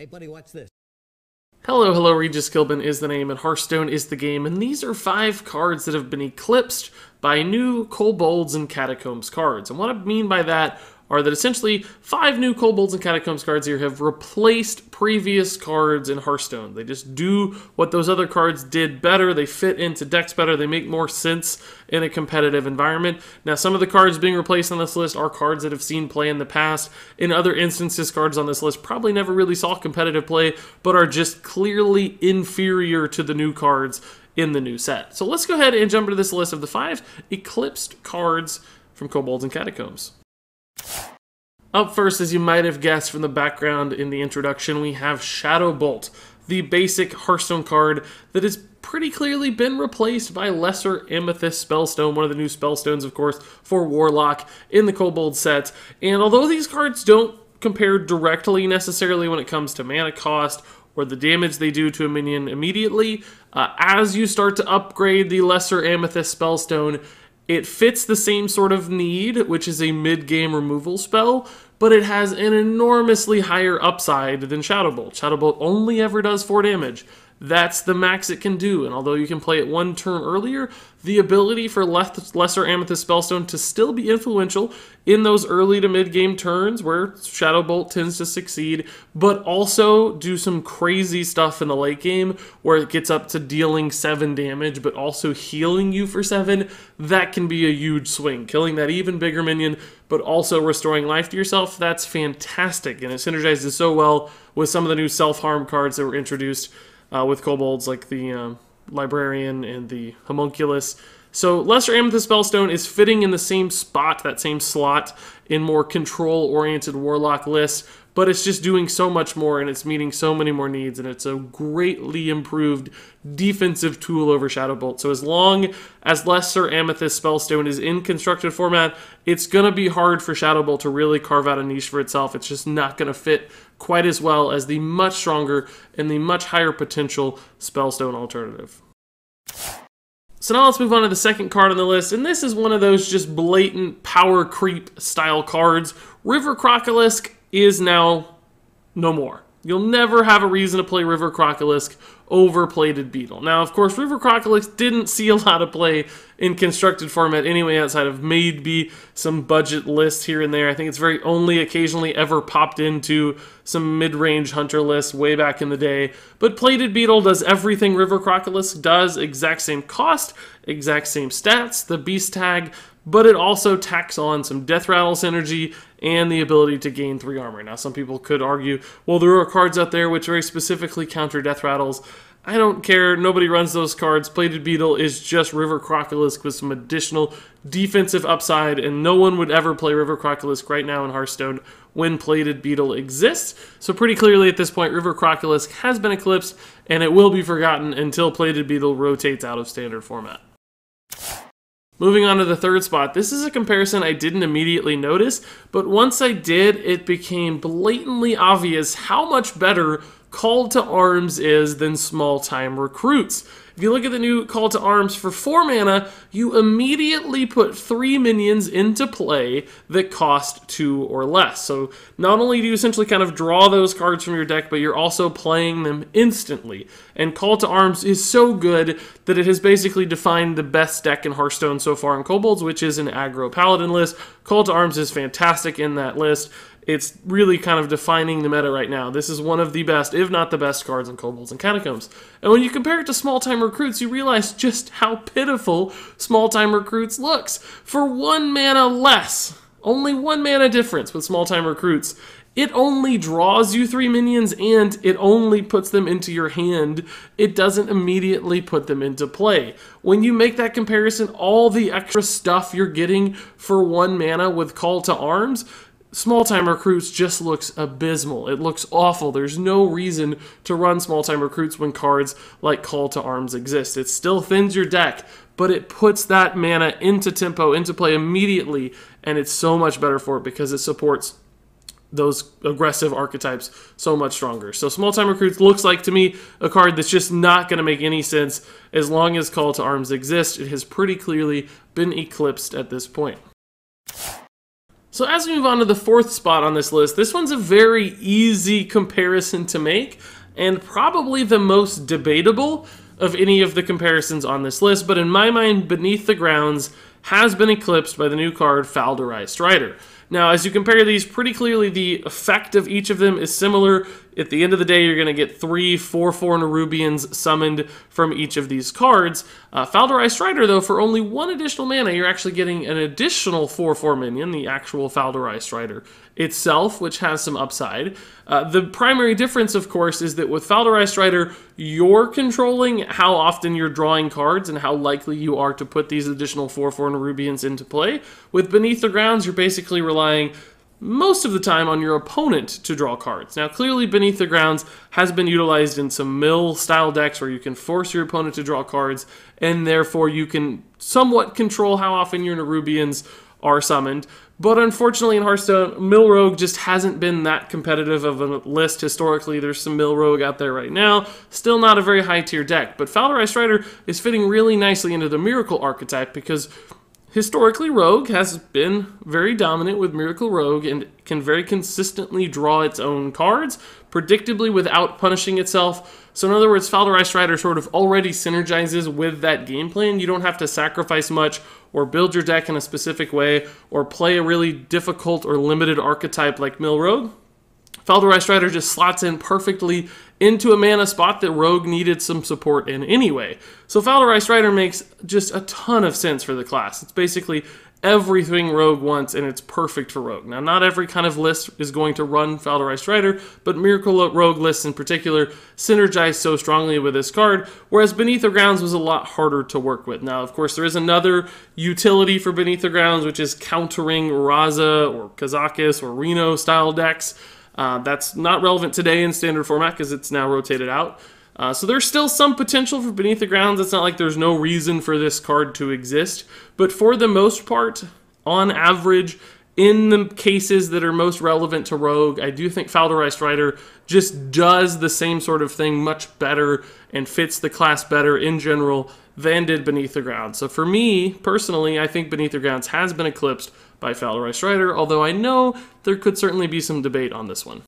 Hey buddy, watch this. Hello, hello, Regis Kilbin is the name, and Hearthstone is the game, and these are 5 cards that have been eclipsed by new Kobolds and Catacombs cards. And what I mean by that are that essentially 5 new Kobolds and Catacombs cards here have replaced previous cards in Hearthstone. They just do what those other cards did better, they fit into decks better, they make more sense in a competitive environment. Now, some of the cards being replaced on this list are cards that have seen play in the past. In other instances, cards on this list probably never really saw competitive play, but are just clearly inferior to the new cards in the new set. So let's go ahead and jump into this list of the 5 eclipsed cards from Kobolds and Catacombs. Up first, as you might have guessed from the background in the introduction, we have Shadowbolt, the basic Hearthstone card that has pretty clearly been replaced by Lesser Amethyst Spellstone, one of the new spellstones, of course, for Warlock in the Kobold set. And although these cards don't compare directly necessarily when it comes to mana cost or the damage they do to a minion immediately, as you start to upgrade the Lesser Amethyst Spellstone, it fits the same sort of need, which is a mid-game removal spell, but it has an enormously higher upside than Shadowbolt. Shadowbolt only ever does 4 damage. That's the max it can do, and although you can play it 1 turn earlier, the ability for Lesser Amethyst Spellstone to still be influential in those early to mid-game turns where Shadowbolt tends to succeed, but also do some crazy stuff in the late game where it gets up to dealing 7 damage, but also healing you for 7, that can be a huge swing. Killing that even bigger minion, but also restoring life to yourself, that's fantastic, and it synergizes so well with some of the new self-harm cards that were introduced with Kobolds, like the Librarian and the Homunculus. So Lesser Amethyst Spellstone is fitting in the same spot, that same slot, in more control-oriented Warlock lists, but it's just doing so much more, and it's meeting so many more needs, and it's a greatly improved defensive tool over Shadowbolt. So as long as Lesser Amethyst Spellstone is in constructed format, it's going to be hard for Shadowbolt to really carve out a niche for itself. It's just not going to fit quite as well as the much stronger and the much higher potential Spellstone alternative. So now let's move on to the second card on the list, and this is one of those just blatant power creep style cards. River Crocolisk is now no more. You'll never have a reason to play River Crocolisk over Plated Beetle. Now, of course, River Crocolisk didn't see a lot of play in constructed format anyway, outside of maybe some budget lists here and there. I think it's very only occasionally ever popped into some mid-range hunter lists way back in the day. But Plated Beetle does everything River Crocolisk does, exact same cost, exact same stats, the beast tag, but it also tacks on some Death Rattle synergy and the ability to gain 3 armor. Now, some people could argue, well, there are cards out there which very specifically counter Death Rattles. I don't care. Nobody runs those cards. Plated Beetle is just River Crocolisk with some additional defensive upside, and no one would ever play River Crocolisk right now in Hearthstone when Plated Beetle exists. So pretty clearly at this point, River Crocolisk has been eclipsed, and it will be forgotten until Plated Beetle rotates out of standard format. Moving on to the third spot, this is a comparison I didn't immediately notice, but once I did, it became blatantly obvious how much better Call to Arms is than Small Time Recruits. If you look at the new Call to Arms for 4 mana, you immediately put 3 minions into play that cost 2 or less. So not only do you essentially kind of draw those cards from your deck, but you're also playing them instantly. And Call to Arms is so good that it has basically defined the best deck in Hearthstone so far in Kobolds, which is an aggro paladin list. Call to Arms is fantastic in that list. It's really kind of defining the meta right now. This is one of the best, if not the best, cards in Kobolds and Catacombs. And when you compare it to Small Time Recruits, you realize just how pitiful Small Time Recruits looks. For 1 mana less, only 1 mana difference with Small Time Recruits, it only draws you 3 minions and it only puts them into your hand. It doesn't immediately put them into play. When you make that comparison, all the extra stuff you're getting for 1 mana with Call to Arms, Small Time Recruits just looks abysmal. It looks awful. There's no reason to run Small Time Recruits when cards like Call to Arms exist. It still thins your deck, but it puts that mana into tempo, into play immediately, and it's so much better for it because it supports those aggressive archetypes so much stronger. So Small Time Recruits looks like, to me, a card that's just not going to make any sense as long as Call to Arms exists. It has pretty clearly been eclipsed at this point. So as we move on to the fourth spot on this list, this one's a very easy comparison to make, and probably the most debatable of any of the comparisons on this list, but in my mind, Beneath the Grounds has been eclipsed by the new card, Fowleri Strider. Now, as you compare these, pretty clearly the effect of each of them is similar. At the end of the day, you're going to get 3 4/4 Nerubians summoned from each of these cards. Fowleri Strider, though, for only 1 additional mana, you're actually getting an additional 4/4 minion, the actual Fowleri Strider itself, which has some upside. The primary difference, of course, is that with Fowleri Strider, you're controlling how often you're drawing cards and how likely you are to put these additional 4/4 Nerubians into play. With Beneath the Grounds, you're basically relying most of the time on your opponent to draw cards. Now, clearly, Beneath the Grounds has been utilized in some mill-style decks where you can force your opponent to draw cards, and therefore you can somewhat control how often your Nerubians are summoned. But unfortunately in Hearthstone, Mill Rogue just hasn't been that competitive of a list historically. There's some Mill Rogue out there right now. Still not a very high tier deck, but Fowleri Strider is fitting really nicely into the Miracle archetype because historically, Rogue has been very dominant with Miracle Rogue and can very consistently draw its own cards, predictably without punishing itself. So in other words, Fowleri Strider sort of already synergizes with that game plan. You don't have to sacrifice much or build your deck in a specific way or play a really difficult or limited archetype like Mill Rogue. Fowleri Strider just slots in perfectly into a mana spot that Rogue needed some support in anyway. So Fowleri Strider makes just a ton of sense for the class. It's basically everything Rogue wants, and it's perfect for Rogue. Now, not every kind of list is going to run Fowleri Strider, but Miracle Rogue lists in particular synergize so strongly with this card, whereas Beneath the Grounds was a lot harder to work with. Now, of course, there is another utility for Beneath the Grounds, which is countering Raza or Kazakis or Reno style decks. That's not relevant today in standard format because it's now rotated out. So there's still some potential for Beneath the Grounds. It's not like there's no reason for this card to exist. But for the most part, on average, in the cases that are most relevant to Rogue, I do think Fowleri Strider just does the same sort of thing much better and fits the class better in general than did Beneath the Grounds. So for me, personally, I think Beneath the Grounds has been eclipsed by Fowleri Strider, although I know there could certainly be some debate on this one.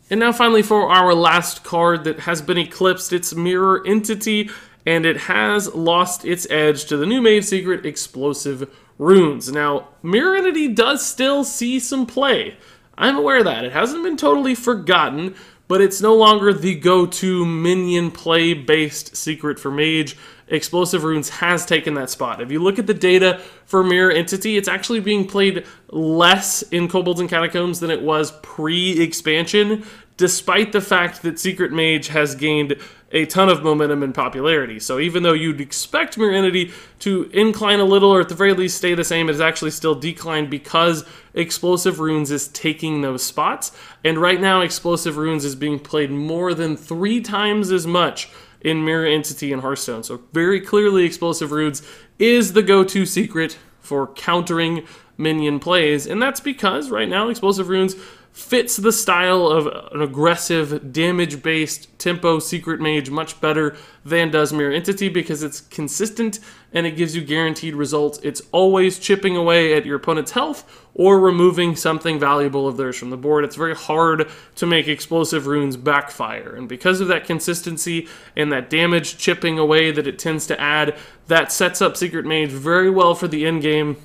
And now finally for our last card that has been eclipsed, it's Mirror Entity, and it has lost its edge to the new made secret, Explosive Runes. Now, Mirror Entity does still see some play. I'm aware of that. It hasn't been totally forgotten, but it's no longer the go-to minion play-based secret for Mage. Explosive Runes has taken that spot. If you look at the data for Mirror Entity, it's actually being played less in Kobolds and Catacombs than it was pre-expansion, despite the fact that Secret Mage has gained a ton of momentum and popularity. So even though you'd expect Mirror Entity to incline a little, or at the very least stay the same, it has actually still declined because Explosive Runes is taking those spots. And right now, Explosive Runes is being played more than 3 times as much in Mirror Entity and Hearthstone. So very clearly, Explosive Runes is the go-to secret for countering minion plays. And that's because right now, Explosive Runes fits the style of an aggressive, damage-based tempo secret mage much better than does Mirror Entity because it's consistent and it gives you guaranteed results. It's always chipping away at your opponent's health or removing something valuable of theirs from the board. It's very hard to make Explosive Runes backfire, and because of that consistency and that damage chipping away that it tends to add, that sets up Secret Mage very well for the end game,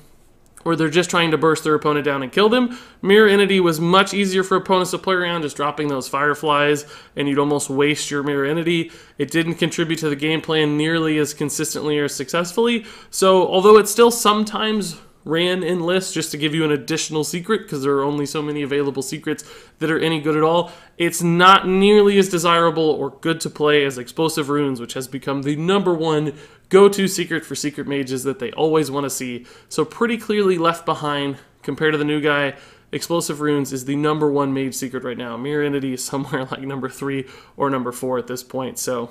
where they're just trying to burst their opponent down and kill them. Mirror Entity was much easier for opponents to play around, just dropping those Fireflies, and you'd almost waste your Mirror Entity. It didn't contribute to the game plan nearly as consistently or successfully, so although it still sometimes ran in lists just to give you an additional secret, because there are only so many available secrets that are any good at all, it's not nearly as desirable or good to play as Explosive Runes, which has become the #1 go-to secret for secret mages that they always want to see. So pretty clearly left behind compared to the new guy. Explosive Runes is the #1 mage secret right now. Mirror Entity is somewhere like #3 or #4 at this point, so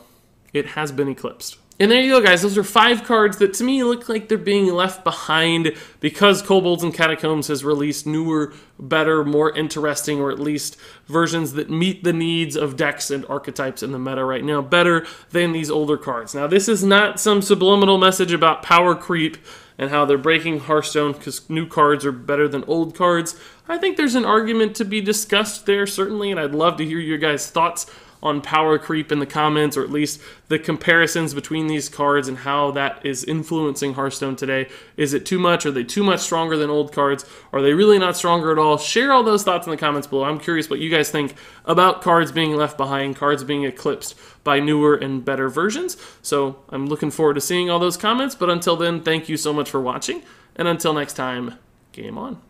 it has been eclipsed. And there you go, guys. Those are 5 cards that to me look like they're being left behind because Kobolds and Catacombs has released newer, better, more interesting, or at least versions that meet the needs of decks and archetypes in the meta right now better than these older cards. Now, this is not some subliminal message about power creep and how they're breaking Hearthstone because new cards are better than old cards. I think there's an argument to be discussed there, certainly, and I'd love to hear your guys' thoughts on power creep in the comments, or at least the comparisons between these cards and how that is influencing Hearthstone today. Is it too much? Are they too much stronger than old cards? Are they really not stronger at all? Share all those thoughts in the comments below. I'm curious what you guys think about cards being left behind, cards being eclipsed by newer and better versions. So I'm looking forward to seeing all those comments, but until then, thank you so much for watching, and until next time, game on.